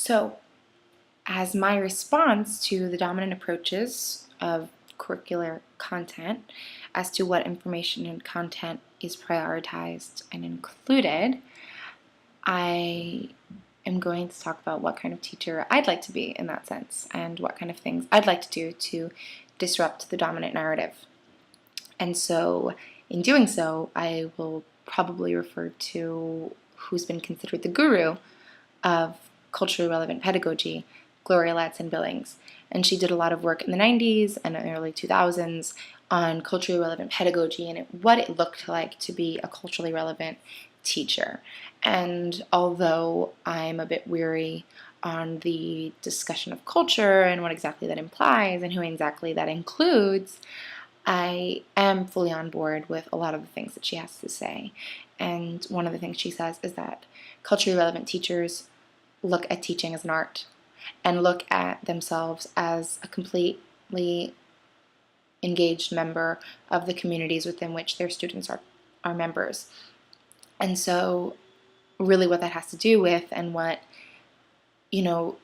So, as my response to the dominant approaches of curricular content as to what information and content is prioritized and included, I am going to talk about what kind of teacher I'd like to be in that sense and what kind of things I'd like to do to disrupt the dominant narrative. And so, in doing so, I will probably refer to who's been considered the guru of culturally relevant pedagogy, Gloria Ladson-Billings. And she did a lot of work in the 90s and early 2000s on culturally relevant pedagogy and what it looked like to be a culturally relevant teacher. And although I'm a bit weary on the discussion of culture and what exactly that implies and who exactly that includes, I am fully on board with a lot of the things that she has to say. And one of the things she says is that culturally relevant teachers look at teaching as an art and look at themselves as a completely engaged member of the communities within which their students are members. And so really what that has to do with and what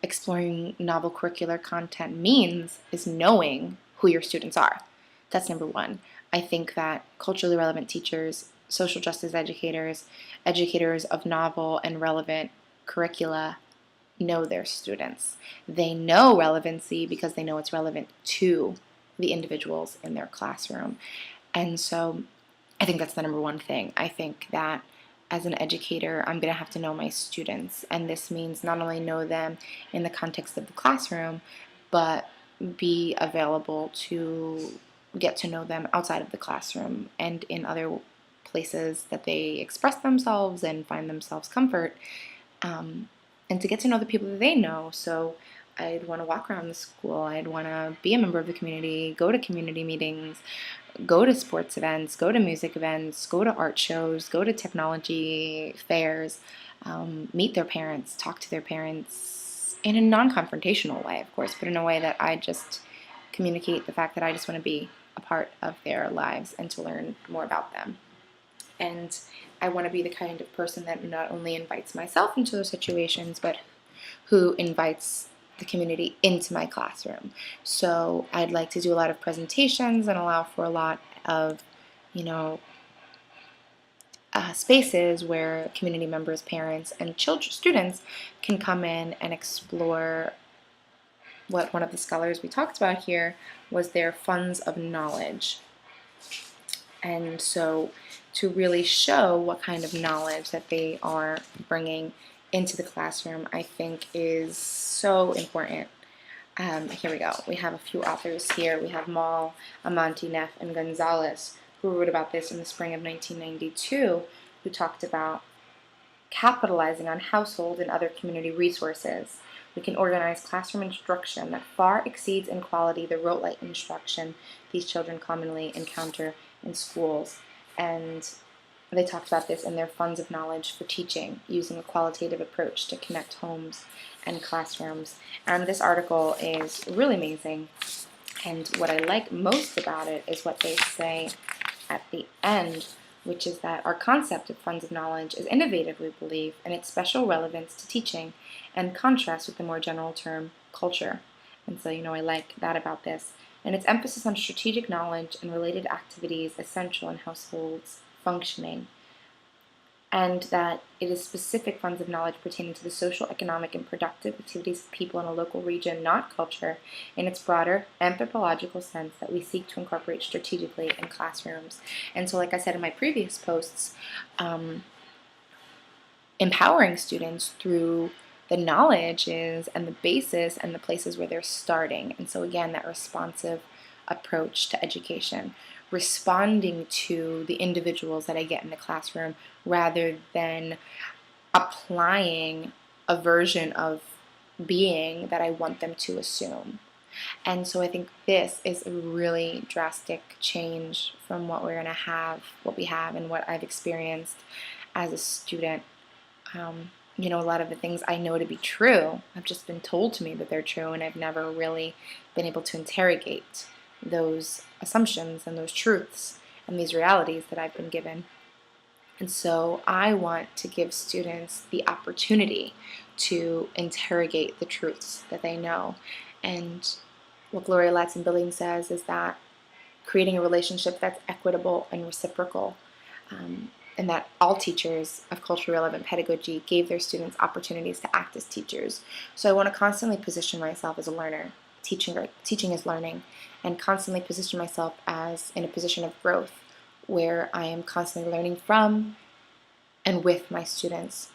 exploring novel curricular content means is knowing who your students are. That's number one. I think that culturally relevant teachers, social justice educators, educators of novel and relevant curricula know their students. They know relevancy because they know it's relevant to the individuals in their classroom. And so I think that's the number one thing. I think that as an educator, I'm going to have to know my students. And this means not only know them in the context of the classroom, but be available to get to know them outside of the classroom and in other places that they express themselves and find themselves comfort. And to get to know the people that they know. So I'd want to walk around the school. I'd want to be a member of the community, go to community meetings, go to sports events, go to music events, go to art shows, go to technology fairs, meet their parents, talk to their parents in a non-confrontational way, of course, but in a way that I just communicate the fact that I just want to be a part of their lives and to learn more about them. And I want to be the kind of person that not only invites myself into those situations, but who invites the community into my classroom. So I'd like to do a lot of presentations and allow for a lot of, spaces where community members, parents, and students can come in and explore what one of the scholars we talked about here was their funds of knowledge. And so to really show what kind of knowledge that they are bringing into the classroom, I think is so important. Here we go. We have a few authors here. We have Mall, Amanti, Neff, and Gonzalez, who wrote about this in the spring of 1992, who talked about capitalizing on household and other community resources. We can organize classroom instruction that far exceeds in quality the rote-like instruction these children commonly encounter in schools. And they talked about this in their funds of knowledge for teaching, using a qualitative approach to connect homes and classrooms. And this article is really amazing. And what I like most about it is what they say at the end, which is that our concept of funds of knowledge is innovative, we believe, and its special relevance to teaching and contrasts with the more general term culture. And so, I like that about this. And its emphasis on strategic knowledge and related activities essential in households functioning, and that it is specific funds of knowledge pertaining to the social, economic, and productive activities of people in a local region, not culture, in its broader anthropological sense that we seek to incorporate strategically in classrooms. And so, like I said in my previous posts, empowering students through the knowledge and the basis and the places where they're starting. And so again, that responsive approach to education, responding to the individuals that I get in the classroom rather than applying a version of being that I want them to assume. And so I think this is a really drastic change from what we have and what I've experienced as a student. A lot of the things I know to be true have just been told to me that they're true, and I've never really been able to interrogate those assumptions and those truths and these realities that I've been given. And so I want to give students the opportunity to interrogate the truths that they know. And what Gloria Ladson-Billings says is that creating a relationship that's equitable and reciprocal, and that all teachers of culturally relevant pedagogy gave their students opportunities to act as teachers. So I want to constantly position myself as a learner. Teaching is learning, and constantly position myself as in a position of growth where I am constantly learning from and with my students,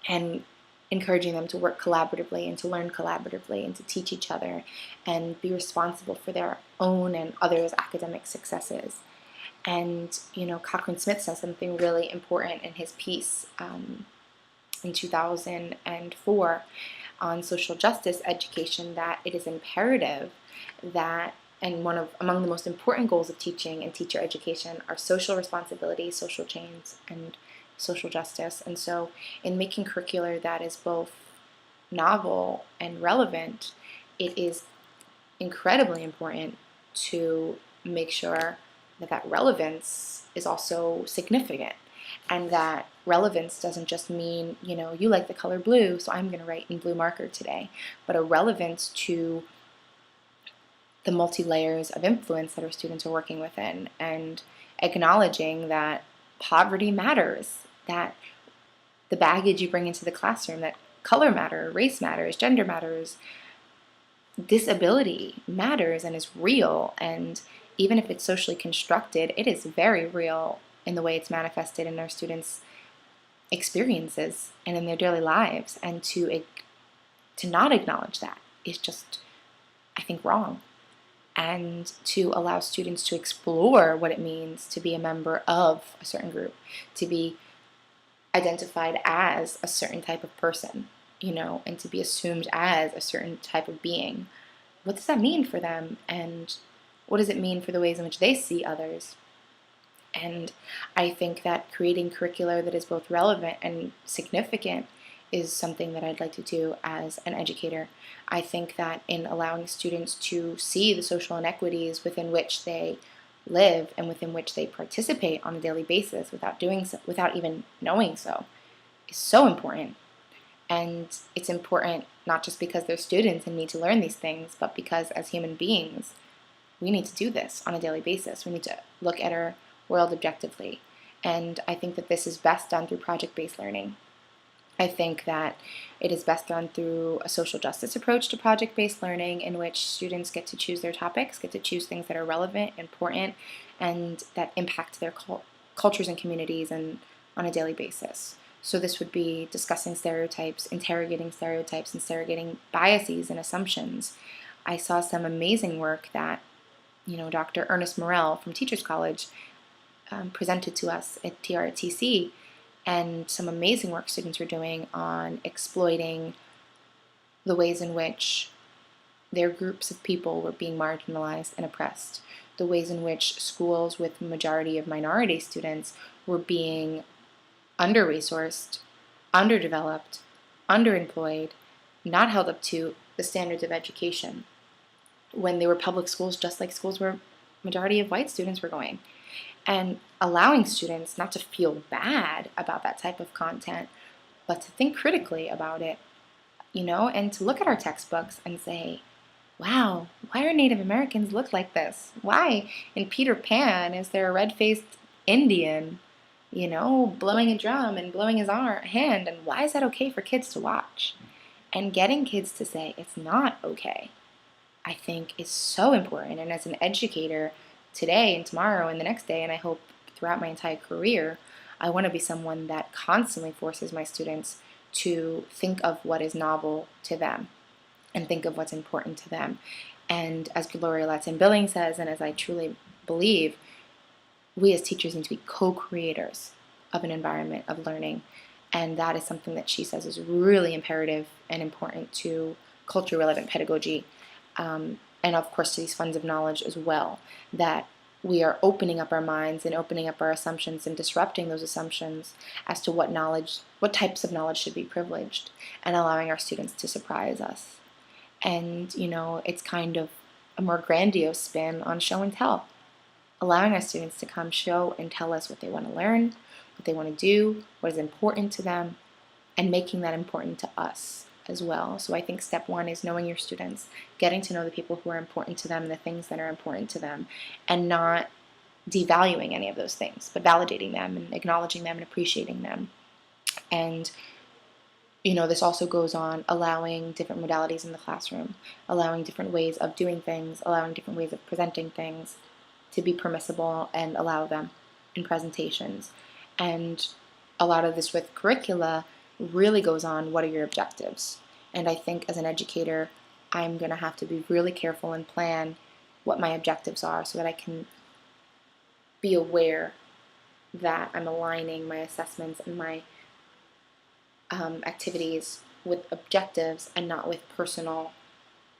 and encouraging them to work collaboratively and to learn collaboratively and to teach each other and be responsible for their own and others' academic successes. And, Cochran Smith says something really important in his piece in 2004 on social justice education, that it is imperative that, and among the most important goals of teaching and teacher education are social responsibility, social change, and social justice. And so in making curricular that is both novel and relevant, it is incredibly important to make sure that relevance is also significant, and that relevance doesn't just mean, you like the color blue, so I'm going to write in blue marker today, but a relevance to the multi-layers of influence that our students are working within, and acknowledging that poverty matters, that the baggage you bring into the classroom, that color matters, race matters, gender matters, disability matters and is real. And even if it's socially constructed, it is very real in the way it's manifested in our students' experiences and in their daily lives. And to not acknowledge that is just, I think, wrong. And to allow students to explore what it means to be a member of a certain group, to be identified as a certain type of person, and to be assumed as a certain type of being. What does that mean for them? And what does it mean for the ways in which they see others? And I think that creating curricular that is both relevant and significant is something that I'd like to do as an educator. I think that in allowing students to see the social inequities within which they live and within which they participate on a daily basis without doing so, without even knowing so, is so important. And it's important not just because they're students and need to learn these things, but because as human beings, we need to do this on a daily basis. We need to look at our world objectively. And I think that this is best done through project-based learning. I think that it is best done through a social justice approach to project-based learning, in which students get to choose their topics, get to choose things that are relevant, important, and that impact their cultures and communities and on a daily basis. So this would be discussing stereotypes, interrogating biases and assumptions. I saw some amazing work that, Dr. Ernest Morel from Teachers College presented to us at TRTC, and some amazing work students were doing on exploiting the ways in which their groups of people were being marginalized and oppressed, the ways in which schools with the majority of minority students were being under-resourced, underdeveloped, underemployed, not held up to the standards of education when they were public schools, just like schools where majority of white students were going. And allowing students not to feel bad about that type of content, but to think critically about it, and to look at our textbooks and say, wow, why are Native Americans look like this? Why in Peter Pan is there a red-faced Indian, blowing a drum and blowing his hand, and why is that okay for kids to watch? And getting kids to say it's not okay, I think, is so important. And as an educator today and tomorrow and the next day, and I hope throughout my entire career, I want to be someone that constantly forces my students to think of what is novel to them and think of what's important to them. And as Gloria Ladson-Billings says, and as I truly believe, we as teachers need to be co-creators of an environment of learning. And that is something that she says is really imperative and important to culturally relevant pedagogy, and of course to these funds of knowledge as well, that we are opening up our minds and opening up our assumptions and disrupting those assumptions as to what types of knowledge should be privileged, and allowing our students to surprise us. And, it's kind of a more grandiose spin on show and tell, allowing our students to come show and tell us what they want to learn, what they want to do, what is important to them, and making that important to us as well. So I think step one is knowing your students, getting to know the people who are important to them, the things that are important to them, and not devaluing any of those things, but validating them and acknowledging them and appreciating them. And this also goes on allowing different modalities in the classroom, allowing different ways of doing things, allowing different ways of presenting things to be permissible and allow them in presentations. And a lot of this with curricula really goes on, what are your objectives? And I think as an educator, I'm going to have to be really careful and plan what my objectives are so that I can be aware that I'm aligning my assessments and my activities with objectives and not with personal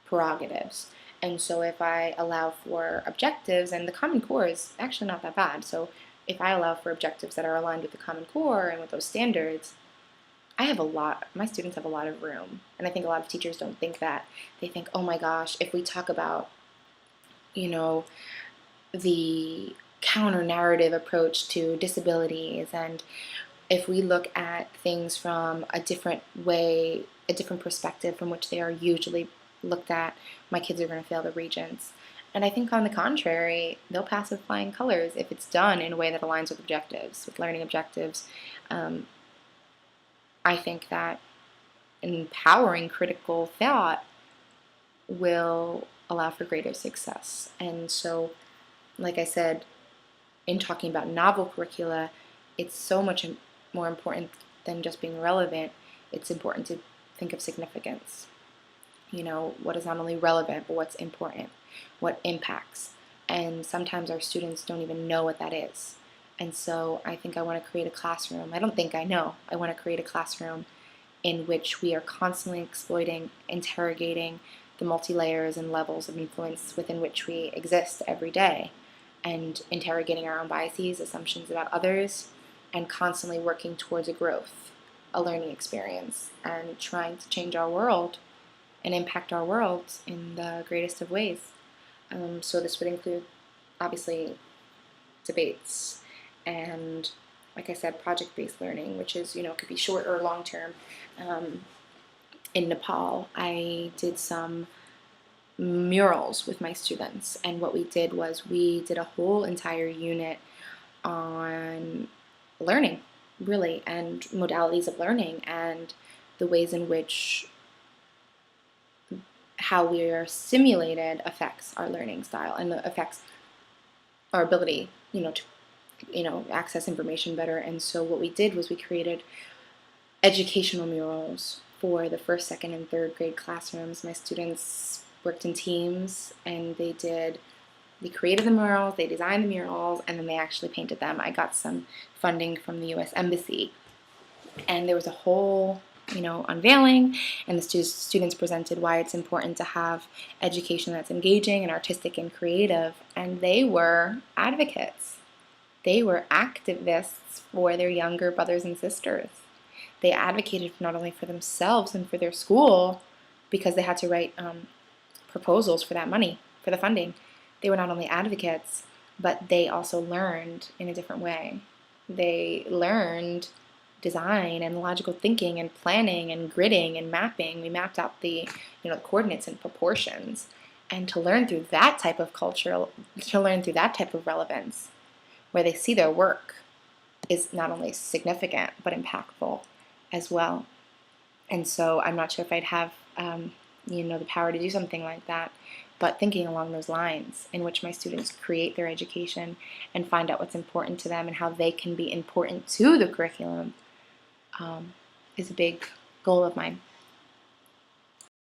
prerogatives. And so if I allow for objectives, and the Common Core is actually not that bad, so if I allow for objectives that are aligned with the Common Core and with those standards, my students have a lot of room. And I think a lot of teachers don't think that. They think, oh my gosh, if we talk about, the counter-narrative approach to disabilities, and if we look at things from a different way, a different perspective from which they are usually looked at, my kids are going to fail the Regents. And I think on the contrary, they'll pass with flying colors if it's done in a way that aligns with objectives, with learning objectives. I think that empowering critical thought will allow for greater success. And so, like I said, in talking about novel curricula, it's so much more important than just being relevant. It's important to think of significance. What is not only relevant, but what's important, what impacts. And sometimes our students don't even know what that is. And so I think I want to create a classroom. I don't think I know. I want to create a classroom in which we are constantly exploiting, interrogating the multi-layers and levels of influence within which we exist every day, and interrogating our own biases, assumptions about others, and constantly working towards a growth, a learning experience, and trying to change our world and impact our world in the greatest of ways. So this would include, obviously, debates and, like I said, project-based learning, which is, could be short or long-term. In Nepal, I did some murals with my students, and what we did was we did a whole entire unit on learning, really, and modalities of learning, and the ways in which how we are simulated affects our learning style and affects our ability, to access information better. And so what we did was we created educational murals for the first, second, and third grade classrooms. My students worked in teams, and they created the murals, they designed the murals, and then they actually painted them. I got some funding from the U.S. Embassy, and there was a whole unveiling, and the students presented why it's important to have education that's engaging and artistic and creative, and they were advocates. They were activists for their younger brothers and sisters. They advocated not only for themselves and for their school, because they had to write proposals for that money, for the funding. They were not only advocates, but they also learned in a different way. They learned design and logical thinking and planning and gridding and mapping. We mapped out the coordinates and proportions. And to learn through that type of culture, to learn through that type of relevance, where they see their work is not only significant, but impactful as well. And so I'm not sure if I'd have the power to do something like that, but thinking along those lines, in which my students create their education and find out what's important to them and how they can be important to the curriculum, is a big goal of mine.